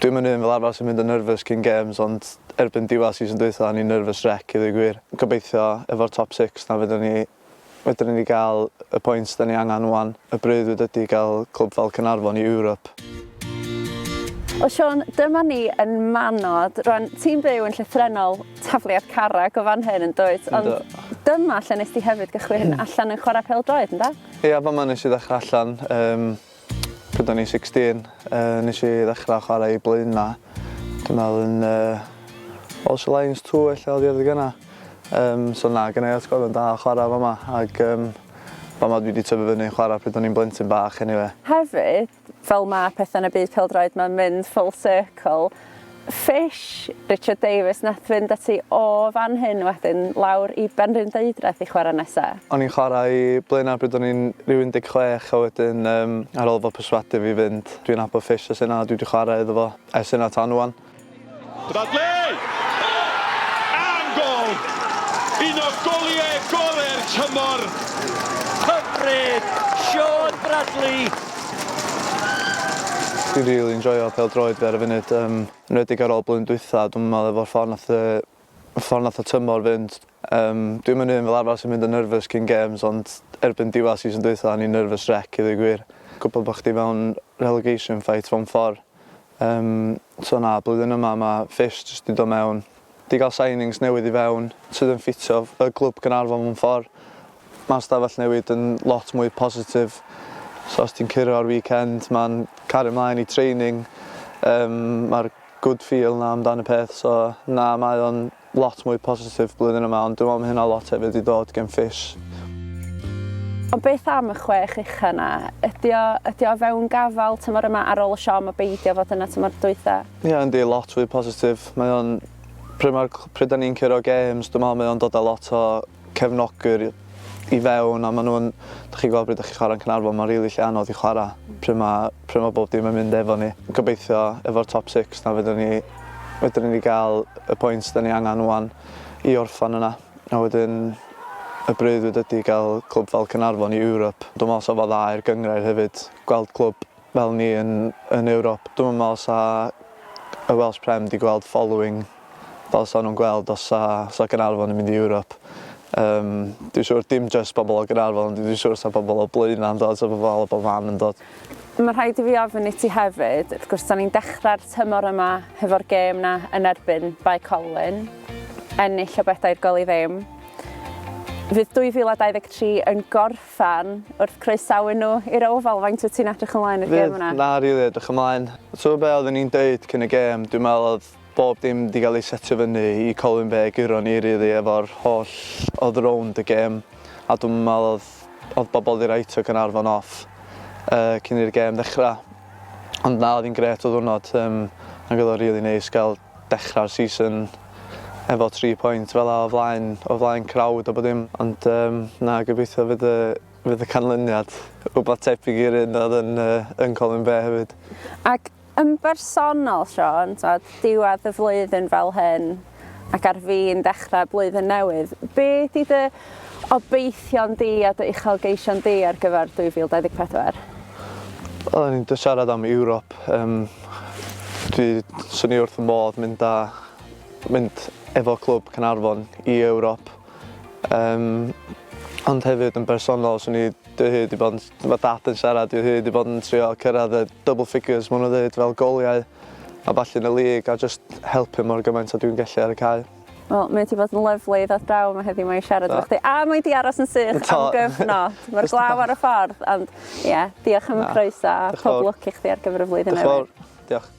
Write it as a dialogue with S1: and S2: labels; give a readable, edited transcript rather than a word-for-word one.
S1: Dwi'n mynd fel arfer sy'n mynd yn nervous cyn games, ond erbyn diwedd season dwytha, ni'n nervous wreck i ddweud gwir. Gobeithio efo'r top 6 na fydden ni gael y pwynt da ni angen wan. Y freuddwyd ydy gael clwb fel Caernarfon i Ewrop.
S2: O Sion, dyma ni yn Manod. Rwan, ti'n byw yn llythrenol tafliad Carreg o fan hyn yn dwyt, ond dyma lle nes ti hefyd gychwyn allan yn chwarae pêl-droed, ynda?
S1: Ia, fama nes i ddechrau allan. Pryd o'n i 16, nes i ddechrau chwarae i blaen na. Dwi'n meddwl yn All Lions 2 ella oedd i adeg yna. So na, gynnau atgofion da chwarae fama. Ac fama dwi wedi tyfu fyny chwarae pryd o'n i'n blentyn bach anyway.
S2: Hefyd, fel mae pethau yn y byd pêl-droed, mae'n mynd full circle. Fish, Richard Davies, nath fynd ati o fan hyn wedyn lawr i Benrhyn Deidraeth i chwarae nesaf.
S1: O'n i'n chwarae i blaen pryd o'n i'n rhyw 16 a wedyn ar ôl fo perswadio fi fynd. Dwi'n abo Fish ys yna, dwi wedi chwarae iddo fo ers yna tan wan.
S3: Bradley! Am gol! Un o goliau gole'r tymor! Hyfryd! Sion Bradley!
S1: Dwi'n rili enjoyo pêl-droed fi ar y funud. Enwedig ar ôl blwyddyn dwytha, dwi'n meddwl efo'r ffordd nath y tymor fynd. Dwi'n mynd fel arfer sy'n mynd yn nervous cyn games, ond erbyn diwedd season dwytha, ni'n nervous wreck i ddweud gwir. Gwybod bod chdi mewn relegation fight fo'n ffordd. So na, blwyddyn yma mae Fish jyst wedi dod mewn. Di gael signings newydd i fewn sydd yn ffitio y clwb Caernarfon mewn ffordd. Mae'r stafell newid yn lot mwy positif. So os ti'n curo ar weekend, mae'n cario ymlaen i training. Mae'r good feel na amdan y peth. So na, mae o'n lot mwy positif blwyddyn yma, ond dwi'n meddwl mae hynna lot hefyd i dod gen Fish.
S2: Ond beth am y chwech ucha yna? Ydy o fewn gafal tymor yma ar ôl y siom o beidio fod yna tymor dwytha?
S1: Ie, yndi, lot fwy positif. Mae o'n, pryd da ni'n curo games, dwi'n meddwl mae o'n dod â lot o cefnogwyr i fewn, a maen nhw'n, da chi'n gweld pryd da chi'n chwarae'n Caernarfon, mae'n rili lle anodd i chwarae pryd mae bob dim yn mynd efo ni. Gobeithio efo'r top 6 na fydden ni gael y pwynt da ni angen wan i orffan yna. A wedyn y freuddwyd ydy gael clwb fel Caernarfon i Ewrop. Dwi'n meddwl sa fo dda i'r gyngrair hefyd, gweld clwb fel ni yn Ewrop. Dwi'n meddwl sa y Welsh Prem di gweld following fel sa nhw'n gweld os sa Caernarfon yn mynd i Ewrop. Dwi'n siŵr dim just bobl o Caernarfon, ond dwi'n siŵr sa bobl o Blaen yn dod, sa bobl o fan yn dod.
S2: Mae rhaid i fi ofyn i ti hefyd, wrth gwrs, da ni'n dechrau'r tymor yma hefo'r gêm na yn erbyn Bai Colin, ennill o bedair gol i ddim. Fydd 2023 yn gorffan wrth croesawu nhw i'r ofal, faint wyt ti'n edrych ymlaen i'r gêm yna?
S1: Na, rili edrych ymlaen. So be oedden ni'n deud cyn y gêm, dwi'n meddwl oedd bob dim wedi cael ei setio fyny i Colin Bay gyro ni rili efo'r holl oedd rownd y gêm. A dwi'n meddwl oedd bobl wedi reit o Caernarfon off cyn i'r gêm dechrau. Ond na, oedd hi'n gret o ddwrnod. Ac oedd o rili neis gael dechrau'r season efo 3 pwynt fel o flaen crowd o bod dim. Ond na, gobeithio fydd y canlyniad wbeth tebyg i'r un oedd yn Colin Bay hefyd.
S2: Ac yn bersonol, Sion, diwedd y flwyddyn fel hyn ac ar fi'n dechrau blwyddyn newydd, beth ydy dy obeithion di a dy uchelgeision di ar gyfer 2024?
S1: Oedden ni'n siarad am Ewrop. Swn i wrth y modd mynd efo clwb Caernarfon i Ewrop. Ond hefyd yn bersonol, swn i hyd i bod mae dad yn siarad, hyd i bod yn trio cyrraedd y double figures, maen nhw'n dweud fel goliau a falle yn y lig a just helpu mor gymaint a dwi'n gallu ar y cae.
S2: Wel, mae wedi bod yn lyflu i ddod draw yma heddiw mae i siarad efo chdi. A mae wedi aros yn sych am gyfnod. Mae'r glaw ar y ffordd, ond ie, diolch am y croeso a pob lwc i chdi ar gyfer y flwyddyn newydd.
S1: Diolch.